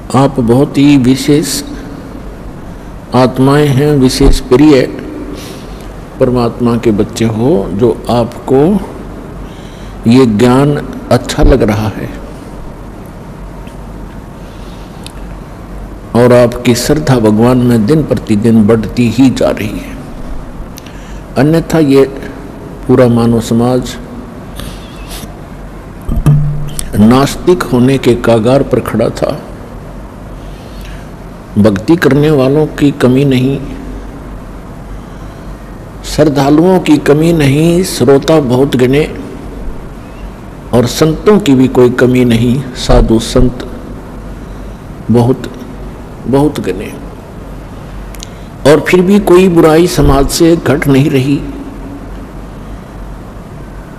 आप बहुत ही विशेष आत्माएं हैं, विशेष प्रिय परमात्मा के बच्चे हो, जो आपको ये ज्ञान अच्छा लग रहा है और आपकी श्रद्धा भगवान में दिन प्रतिदिन बढ़ती ही जा रही है। अन्यथा ये पूरा मानव समाज नास्तिक होने के कगार पर खड़ा था। भक्ति करने वालों की कमी नहीं, श्रद्धालुओं की कमी नहीं, श्रोता बहुत गिने और संतों की भी कोई कमी नहीं, साधु संत बहुत बहुत गिने। और फिर भी कोई बुराई समाज से घट नहीं रही।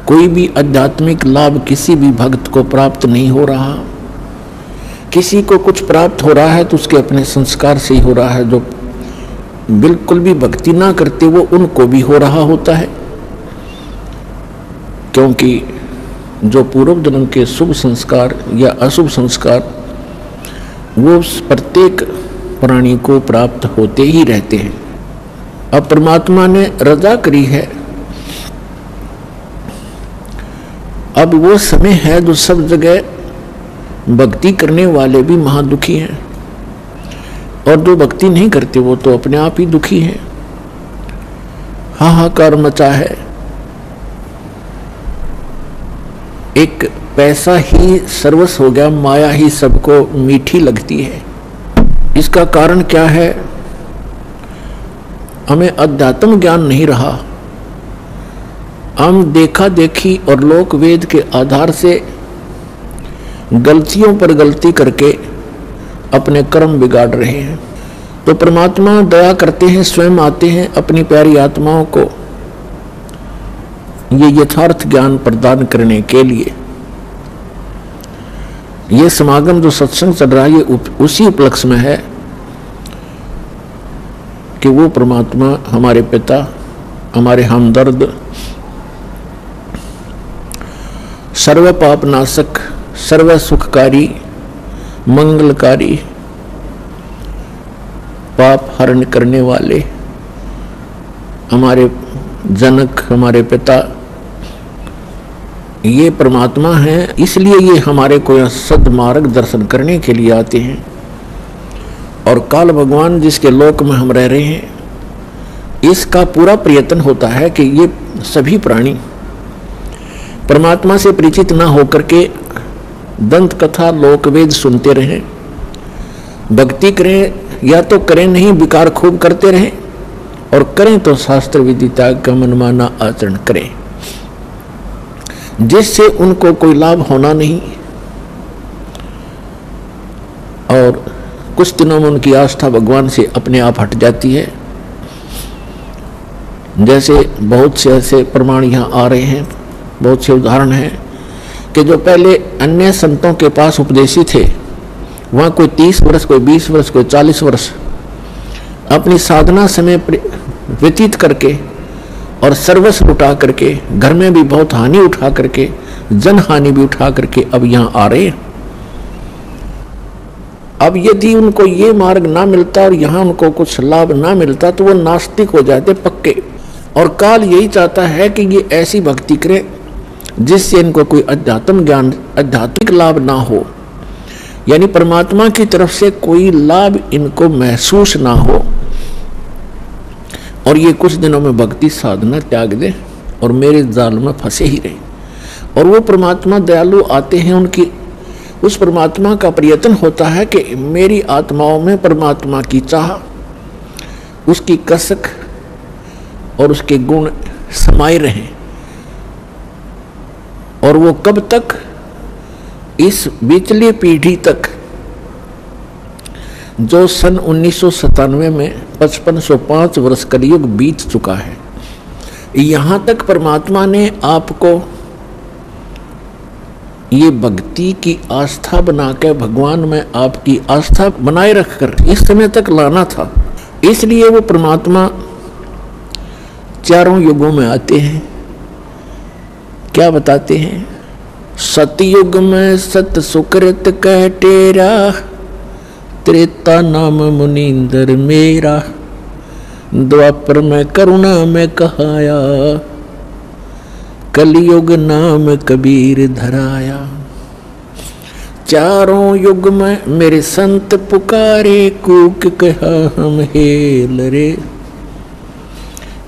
कोई भी आध्यात्मिक लाभ किसी भी भक्त को प्राप्त नहीं हो रहा। किसी को कुछ प्राप्त हो रहा है तो उसके अपने संस्कार से ही हो रहा है। जो बिल्कुल भी भक्ति ना करते वो उनको भी हो रहा होता है, क्योंकि जो पूर्व जन्म के शुभ संस्कार या अशुभ संस्कार वो प्रत्येक प्राणी को प्राप्त होते ही रहते हैं। अब परमात्मा ने रजा करी है, अब वो समय है जो सब जगह भक्ति करने वाले भी महादुखी हैं और जो भक्ति नहीं करते वो तो अपने आप ही दुखी हैं। हाहाकार मचा है। एक पैसा ही सर्वस्व हो गया, माया ही सबको मीठी लगती है। इसका कारण क्या है? हमें अध्यात्म ज्ञान नहीं रहा। हम देखा देखी और लोक वेद के आधार से गलतियों पर गलती करके अपने कर्म बिगाड़ रहे हैं। तो परमात्मा दया करते हैं, स्वयं आते हैं अपनी प्यारी आत्माओं को ये यथार्थ ज्ञान प्रदान करने के लिए। ये समागम जो सत्संग चल रहा है ये उसी उपलक्ष्य में है कि वो परमात्मा हमारे पिता, हमारे हमदर्द, सर्व पाप नाशक, सर्व सुखकारी, मंगलकारी, पाप हरण करने वाले हमारे जनक, हमारे पिता ये परमात्मा हैं। इसलिए ये हमारे को यहाँ सद्मार्ग दर्शन करने के लिए आते हैं। और काल भगवान जिसके लोक में हम रह रहे हैं, इसका पूरा प्रयत्न होता है कि ये सभी प्राणी परमात्मा से परिचित न होकर के दंत कथा लोकवेद सुनते रहें, भक्ति करें या तो करें नहीं, विकार खूब करते रहें, और करें तो शास्त्र विधि त्याग का मनमाना आचरण करें, जिससे उनको कोई लाभ होना नहीं। और कुछ दिनों में उनकी आस्था भगवान से अपने आप हट जाती है। जैसे बहुत से ऐसे प्रमाण यहाँ आ रहे हैं, बहुत से उदाहरण हैं कि जो पहले अन्य संतों के पास उपदेशी थे, वहाँ कोई 30 वर्ष, कोई 20 वर्ष, कोई 40 वर्ष अपनी साधना समय व्यतीत करके और सर्वस्व उठा करके, घर में भी बहुत हानि उठा करके, जन हानि भी उठा करके अब यहाँ आ रहे हैं। अब यदि उनको ये मार्ग ना मिलता और यहाँ उनको कुछ लाभ ना मिलता तो वो नास्तिक हो जाते पक्के। और काल यही चाहता है कि ये ऐसी भक्ति करें जिससे इनको कोई अध्यात्म ज्ञान, आध्यात्मिक लाभ ना हो, यानी परमात्मा की तरफ से कोई लाभ इनको महसूस ना हो, और ये कुछ दिनों में भक्ति साधना त्याग दें और मेरे जाल में फंसे ही रहे। और वो परमात्मा दयालु आते हैं, उनकी उस परमात्मा का प्रयत्न होता है कि मेरी आत्माओं में परमात्मा की चाह, उसकी कसक और उसके गुण समाये रहें। और वो कब तक? इस बीचली पीढ़ी तक, जो सन 1997 में 5505 वर्ष कलयुग बीत चुका है। यहाँ तक परमात्मा ने आपको ये भक्ति की आस्था बनाकर, भगवान में आपकी आस्था बनाए रखकर इस समय तक लाना था। इसलिए वो परमात्मा चारों युगों में आते हैं। क्या बताते हैं? सतयुग में सत सुकृत कह टेरा, त्रेता नाम मुनींद्र मेरा, द्वापर में करुणा में कहाया, कलयुग नाम कबीर धराया। चारों युग में मेरे संत पुकारे, कूक कहा हम हेल रे।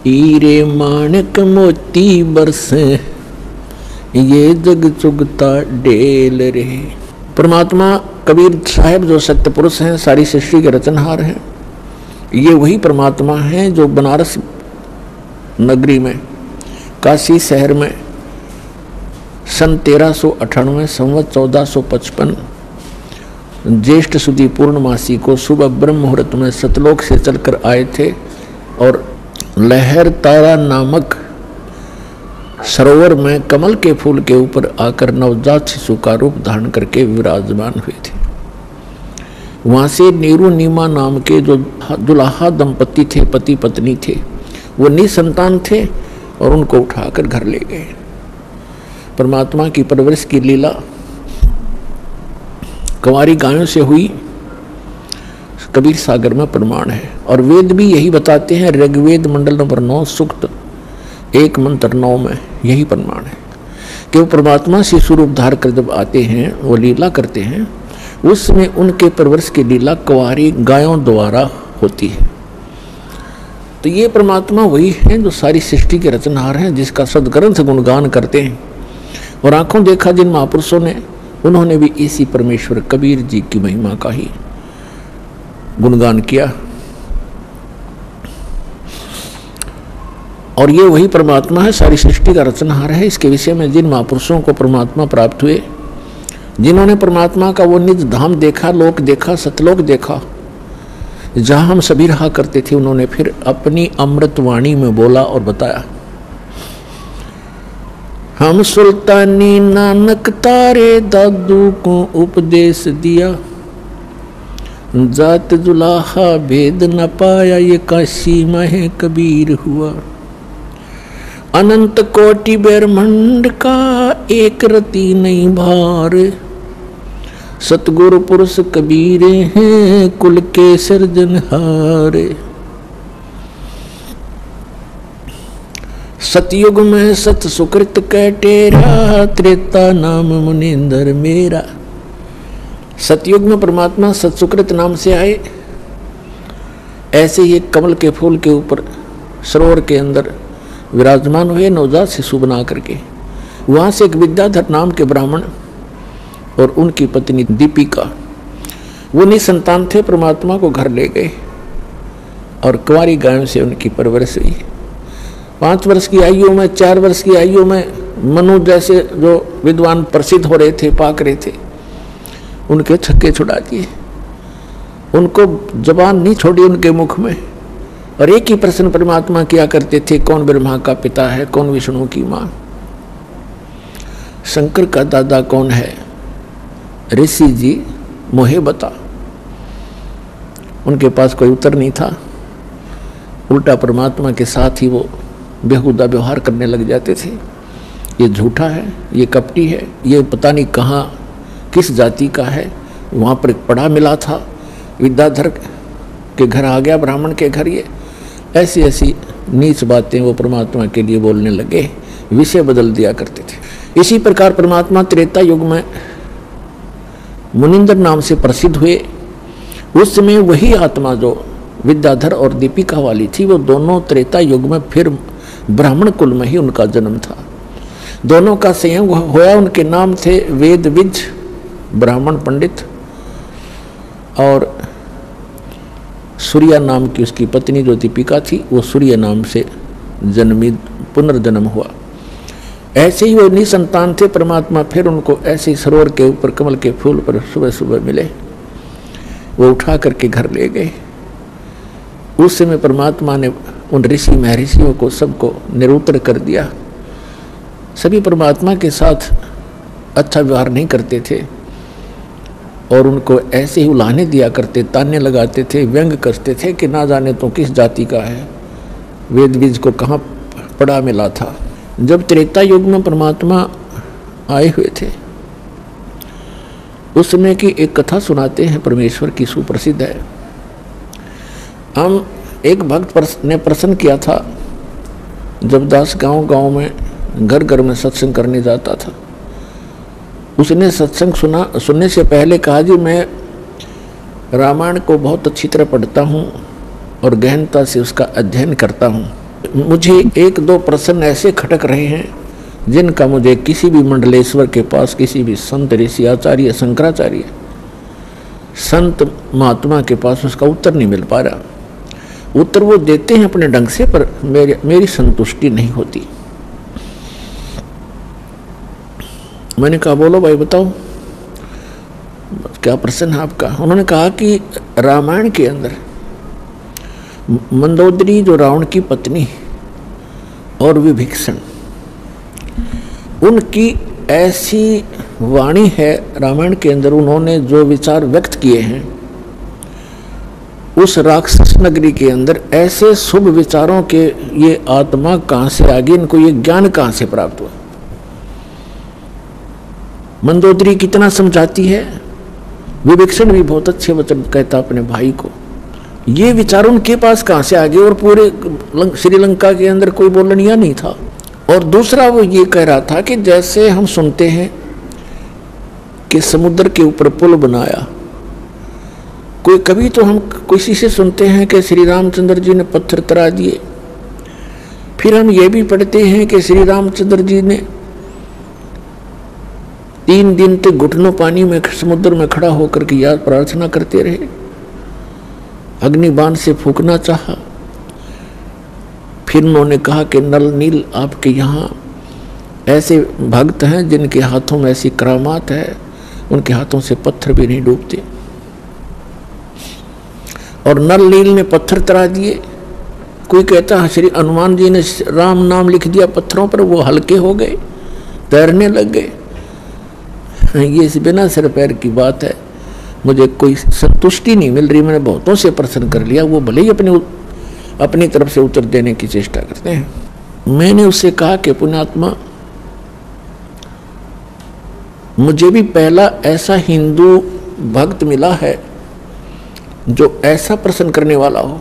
हीरे माणक मोती बरसे, ये जग चुगता डेल रे। परमात्मा कबीर साहब जो सत्य पुरुष हैं, सारी सृष्टि के रचनहार हैं, ये वही परमात्मा हैं जो बनारस नगरी में, काशी शहर में सन 1398 संवत 1455 ज्येष्ठ सुदी पूर्णमासी को सुबह ब्रह्म मुहूर्त में सतलोक से चलकर आए थे और लहर तारा नामक सरोवर में कमल के फूल के ऊपर आकर नवजात शिशु का रूप धारण करके विराजमान हुए थे। वहां से नीरू नीमा नाम के जो दुल्हा दंपति थे, पति पत्नी थे, वो निसंतान थे और उनको उठाकर घर ले गए। परमात्मा की परवरिश की लीला कंवारी गायों से हुई, कबीर सागर में प्रमाण है। और वेद भी यही बताते हैं, ऋग्वेद मंडल नंबर 9 सूक्त 1 मंत्र 9 में यही प्रमाण है कि वो परमात्मा शिशु रूप धार कर जब आते हैं, वो लीला करते हैं, उसमें उनके परवरिश की लीला कंवारी गायों द्वारा होती है। तो ये परमात्मा वही है जो सारी सृष्टि के रचनहार हैं, जिसका सदग्रंथ गुणगान करते हैं। और आंखों देखा जिन महापुरुषों ने, उन्होंने भी इसी परमेश्वर कबीर जी की महिमा का ही गुणगान किया। और ये वही परमात्मा है, सारी सृष्टि का रचनहार है। इसके विषय में जिन महापुरुषों को परमात्मा प्राप्त हुए, जिन्होंने परमात्मा का वो निज धाम देखा, लोक देखा, सतलोक देखा, जहां हम सभी रहा करते थे, उन्होंने फिर अपनी अमृत वाणी में बोला और बताया। हम सुल्तानी नानक तारे दादू को उपदेश दिया, जात जुलाहा भेद न पाया, ये काशी में कबीर हुआ। अनंत कोटि ब्रह्मांड का एक रति नहीं भार, सतगुरु पुरुष कबीर हैं कुल के सिरजनहार। सतयुग में सत सुकृत कै टेरा, त्रेता नाम मुनींद्र मेरा। सतयुग में परमात्मा सतसुकृत नाम से आए, ऐसे ही कमल के फूल के ऊपर सरोवर के अंदर विराजमान हुए नवजात शिशु बना करके। वहाँ से एक विद्याधर नाम के ब्राह्मण और उनकी पत्नी दीपिका, वो निसंतान थे, परमात्मा को घर ले गए और कुंवारी गायों से उनकी परवरिश हुई। 5 वर्ष की आयु में, 4 वर्ष की आयु में मनु जैसे जो विद्वान प्रसिद्ध हो रहे थे, पाक रहे थे, उनके छक्के छुड़ा दिए। उनको जबान नहीं छोड़ी उनके मुख में। और एक ही प्रश्न परमात्मा किया करते थे, कौन ब्रह्मा का पिता है, कौन विष्णु की माँ, शंकर का दादा कौन है, ऋषि जी मोहे बता। उनके पास कोई उत्तर नहीं था। उल्टा परमात्मा के साथ ही वो बेहुदा व्यवहार करने लग जाते थे। ये झूठा है, ये कपटी है, ये पता नहीं कहाँ किस जाति का है। वहाँ पर पढ़ा मिला था, विद्याधर के घर आ गया, ब्राह्मण के घर। ये ऐसी ऐसी नीच बातें वो परमात्मा के लिए बोलने लगे, विषय बदल दिया करते थे। इसी प्रकार परमात्मा त्रेता युग में मुनिंदर नाम से प्रसिद्ध हुए। उस समय वही आत्मा जो विद्याधर और दीपिका वाली थी, वो दोनों त्रेता युग में फिर ब्राह्मण कुल में ही उनका जन्म था। दोनों का संयोग होया। उनके नाम थे वेदविज ब्राह्मण पंडित और सूर्या नाम की उसकी पत्नी जो दीपिका थी, वो सूर्य नाम से जन्मी, पुनर्जन्म हुआ। ऐसे ही वो निसंतान थे। परमात्मा फिर उनको ऐसे सरोवर के ऊपर कमल के फूल पर सुबह सुबह मिले, वो उठा करके घर ले गए। उस समय परमात्मा ने उन ऋषि महर्षियों को सबको निरुत्तर कर दिया। सभी परमात्मा के साथ अच्छा व्यवहार नहीं करते थे और उनको ऐसे ही उलाहने दिया करते, ताने लगाते थे, व्यंग करते थे कि ना जाने तो किस जाति का है, वेद बीज को कहाँ पड़ा मिला था। जब त्रेता युग में परमात्मा आए हुए थे, उस समय की एक कथा सुनाते हैं, परमेश्वर की सुप्रसिद्ध है। हम एक भक्त ने प्रश्न किया था, जब दास गांव में घर घर में सत्संग करने जाता था, उसने सत्संग सुनने से पहले कहा, जी मैं रामायण को बहुत अच्छी तरह पढ़ता हूँ और गहनता से उसका अध्ययन करता हूँ। मुझे एक दो प्रश्न ऐसे खटक रहे हैं जिनका मुझे किसी भी मंडलेश्वर के पास, किसी भी संत ऋषि आचार्य शंकराचार्य संत महात्मा के पास उसका उत्तर नहीं मिल पा रहा। उत्तर वो देते हैं अपने ढंग से, पर मेरी संतुष्टि नहीं होती। मैंने कहा बोलो भाई बताओ क्या प्रश्न है आपका। उन्होंने कहा कि रामायण के अंदर मंदोदरी जो रावण की पत्नी और विभीषण, उनकी ऐसी वाणी है रामायण के अंदर, उन्होंने जो विचार व्यक्त किए हैं उस राक्षस नगरी के अंदर, ऐसे शुभ विचारों के ये आत्मा कहाँ से आ गई, इनको ये ज्ञान कहाँ से प्राप्त हुआ। मंदोदरी कितना समझाती है, विभीषण भी बहुत अच्छे वचन कहता अपने भाई को। ये विचार उनके पास कहाँ से आ गए, और पूरे श्रीलंका के अंदर कोई बोलनिया नहीं था। और दूसरा वो ये कह रहा था कि जैसे हम सुनते हैं कि समुद्र के ऊपर पुल बनाया, कोई कभी तो हम किसी से सुनते हैं कि श्री रामचंद्र जी ने पत्थर तरा दिए, फिर हम ये भी पढ़ते हैं कि श्री रामचंद्र जी ने 3 दिन तक घुटनों पानी में समुद्र में खड़ा होकर के याद प्रार्थना करते रहे, अग्निबाण से फूंकना चाहा। फिर उन्होंने कहा कि नल नील आपके यहाँ ऐसे भक्त हैं जिनके हाथों में ऐसी करामात है, उनके हाथों से पत्थर भी नहीं डूबते। और नल नील ने पत्थर तरा दिए। कोई कहता है श्री हनुमान जी ने राम नाम लिख दिया पत्थरों पर, वो हल्के हो गए, तैरने लग गए। ये बिना सिर पैर की बात है, मुझे कोई संतुष्टि नहीं मिल रही। मैंने बहुतों से प्रश्न कर लिया, वो भले ही अपनी तरफ से उत्तर देने की चेष्टा करते हैं। मैंने उससे कहा कि पुण्यात्मा, मुझे भी पहला ऐसा हिंदू भक्त मिला है जो ऐसा प्रश्न करने वाला हो,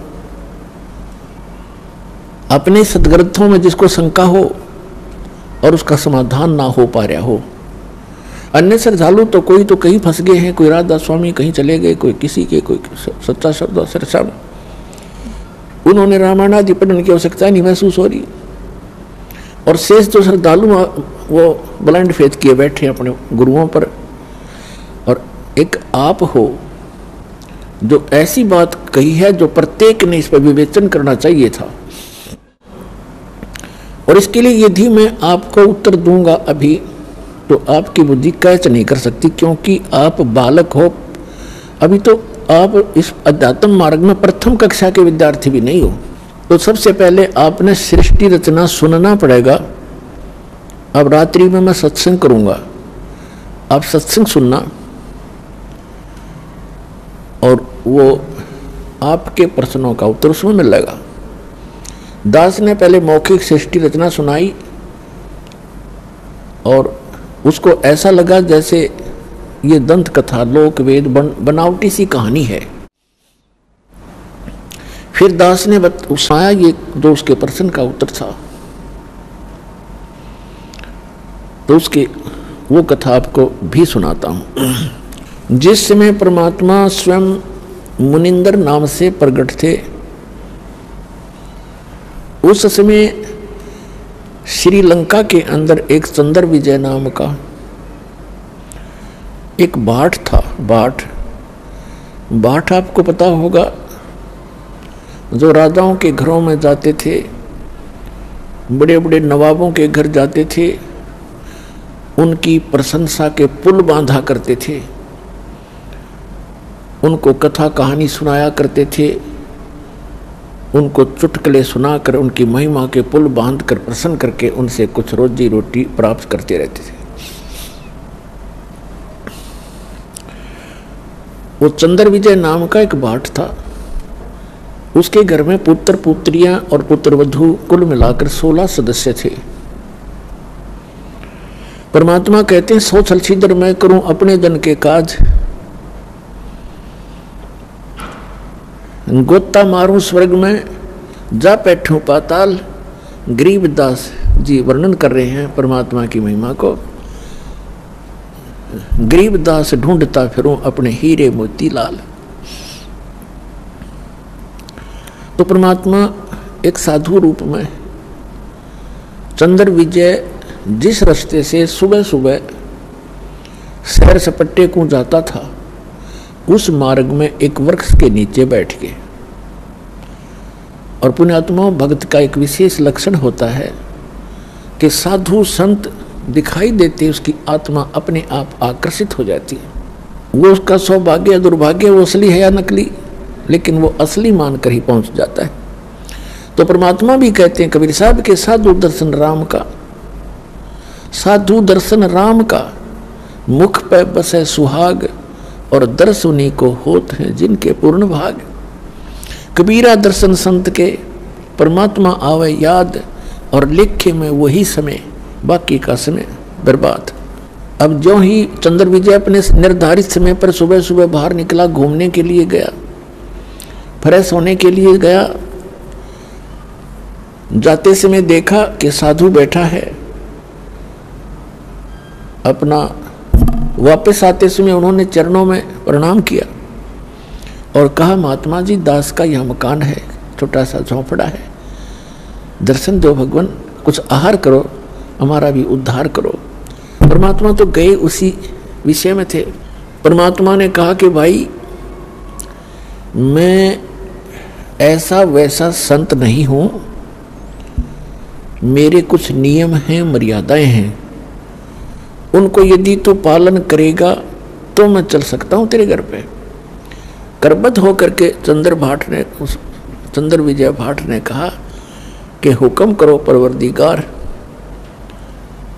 अपने सदग्रंथों में जिसको शंका हो और उसका समाधान ना हो पा रहा हो। अन्य श्रद्धालु तो कोई तो कहीं फंस गए हैं, कोई राधा स्वामी कहीं चले गए, कोई किसी के, कोई सच्चा शब्द सरसम, उन्होंने रामायण आदि पढ़ने की आवश्यकता नहीं महसूस हो रही। और शेष जो श्रद्धालु वो ब्लाइंड फेथ किए बैठे अपने गुरुओं पर। और एक आप हो जो ऐसी बात कही है जो प्रत्येक ने इस पर विवेचन करना चाहिए था। और इसके लिए यदि मैं आपको उत्तर दूंगा अभी, तो आपकी बुद्धि कैच नहीं कर सकती, क्योंकि आप बालक हो, अभी तो आप इस अध्यात्म मार्ग में प्रथम कक्षा के विद्यार्थी भी नहीं हो। तो सबसे पहले आपने सृष्टि रचना सुनना पड़ेगा। अब रात्रि में मैं सत्संग करूंगा, आप सत्संग सुनना, और वो आपके प्रश्नों का उत्तर उसमें मिलेगा। दास ने पहले मौखिक सृष्टि रचना सुनाई और उसको ऐसा लगा जैसे ये दंत कथा लोक वेद बनावटी सी कहानी है। फिर दास ने सुनाया ये जो उसके प्रश्न का उत्तर था, तो उसके वो कथा आपको भी सुनाता हूं। जिस समय परमात्मा स्वयं मुनिंदर नाम से प्रकट थे, उस समय श्रीलंका के अंदर एक चंद्र विजय नाम का एक भाट था। भाट आपको पता होगा, जो राजाओं के घरों में जाते थे, बड़े बड़े नवाबों के घर जाते थे, उनकी प्रशंसा के पुल बांधा करते थे, उनको कथा कहानी सुनाया करते थे, उनको चुटकुले सुनाकर उनकी महिमा के पुल बांधकर प्रसन्न करके उनसे कुछ रोजी रोटी प्राप्त करते रहते थे। वो चंद्र विजय नाम का एक भाट था। उसके घर में पुत्र पुत्रियां और पुत्रवधू कुल मिलाकर 16 सदस्य थे। परमात्मा कहते हैं सो छल छिद्र मैं करूं अपने जन के काज, गोता मारूं स्वर्ग में जा बैठूं पाताल। गरीबदास जी वर्णन कर रहे हैं परमात्मा की महिमा को। गरीबदास ढूंढता फिरूं अपने हीरे मोती लाल। तो परमात्मा एक साधु रूप में चंद्र विजय जिस रास्ते से सुबह सुबह सैर सपट्टे को जाता था, उस मार्ग में एक वृक्ष के नीचे बैठ के, और पुण्यात्मा भक्त का एक विशेष लक्षण होता है कि साधु संत दिखाई देते उसकी आत्मा अपने आप आकर्षित हो जाती है। वो उसका सौभाग्य दुर्भाग्य वो असली है या नकली, लेकिन वो असली मानकर ही पहुंच जाता है। तो परमात्मा भी कहते हैं कबीर साहब के साधु दर्शन राम का, साधु दर्शन राम का, मुख पे बसे सुहाग, और दर्श उन्हीं को होत हैं जिनके पूर्ण भाग। कबीरा दर्शन संत के, परमात्मा आवे याद, और लिखे में वही समय, बाकी का समय बर्बाद। अब जो ही चंद्र विजय अपने निर्धारित समय पर सुबह सुबह बाहर निकला, घूमने के लिए गया, फ्रेश होने के लिए गया। जाते समय देखा कि साधु बैठा है अपना। वापस आते समय उन्होंने चरणों में प्रणाम किया और कहा महात्मा जी दास का यह मकान है, छोटा सा झोंपड़ा है, दर्शन दो भगवान, कुछ आहार करो, हमारा भी उद्धार करो। परमात्मा तो गए उसी विषय में थे। परमात्मा ने कहा कि भाई मैं ऐसा वैसा संत नहीं हूं, मेरे कुछ नियम हैं, मर्यादाएं हैं, उनको यदि तू पालन करेगा तो मैं चल सकता हूं तेरे घर पे। करबद्ध होकर के चंद्र विजय भाट ने कहा कि हुक्म करो परवरदिगार,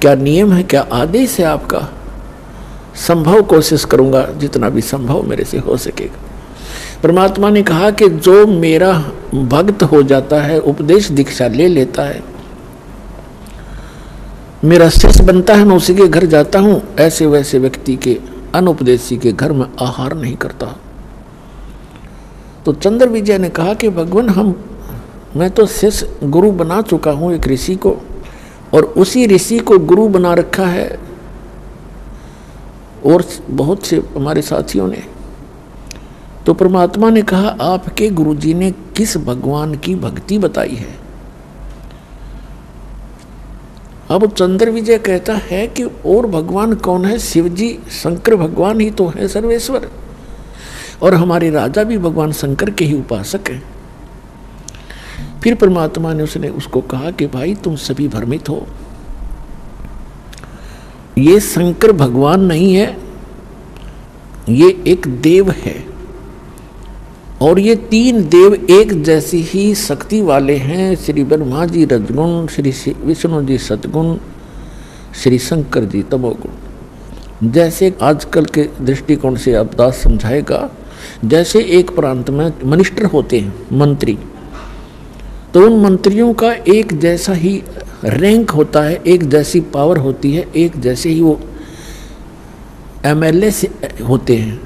क्या नियम है, क्या आदेश है आपका? संभव कोशिश करूंगा, जितना भी संभव मेरे से हो सकेगा। परमात्मा ने कहा कि जो मेरा भक्त हो जाता है, उपदेश दीक्षा ले लेता है, मेरा शिष्य बनता है, मैं उसी के घर जाता हूं, ऐसे वैसे व्यक्ति के अनुपदेशी के घर में आहार नहीं करता। तो चंद्र विजय ने कहा कि भगवान मैं तो शिष्य गुरु बना चुका हूं एक ऋषि को, और उसी ऋषि को गुरु बना रखा है और बहुत से हमारे साथियों ने। तो परमात्मा ने कहा आपके गुरुजी ने किस भगवान की भक्ति बताई है? अब चंद्र विजय कहता है कि और भगवान कौन है? शिव जी, शंकर भगवान ही तो है सर्वेश्वर, और हमारे राजा भी भगवान शंकर के ही उपासक हैं। फिर परमात्मा ने उसको कहा कि भाई तुम सभी भ्रमित हो, ये शंकर भगवान नहीं है, ये एक देव है, और ये तीन देव एक जैसी ही शक्ति वाले हैं। श्री ब्रह्मा जी रजगुण, श्री विष्णु जी सतगुण, श्री शंकर जी तमोगुण। जैसे आजकल के दृष्टिकोण से अब दास समझाएगा, जैसे एक प्रांत में मिनिस्टर होते हैं, मंत्री, तो उन मंत्रियों का एक जैसा ही रैंक होता है, एक जैसी पावर होती है, एक जैसे ही वो एमएलए से होते हैं,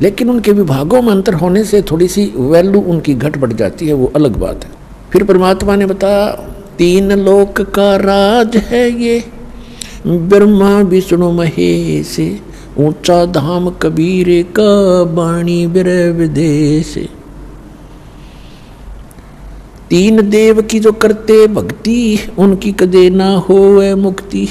लेकिन उनके विभागों में अंतर होने से थोड़ी सी वैल्यू उनकी घट बढ़ जाती है, वो अलग बात है। फिर परमात्मा ने बताया तीन लोक का राज है ये, ब्रह्मा विष्णु महेश, ऊंचा धाम कबीर का बाणी बिरह विदेश। तीन देव की जो करते भक्ति, उनकी कदे ना होवे मुक्ति।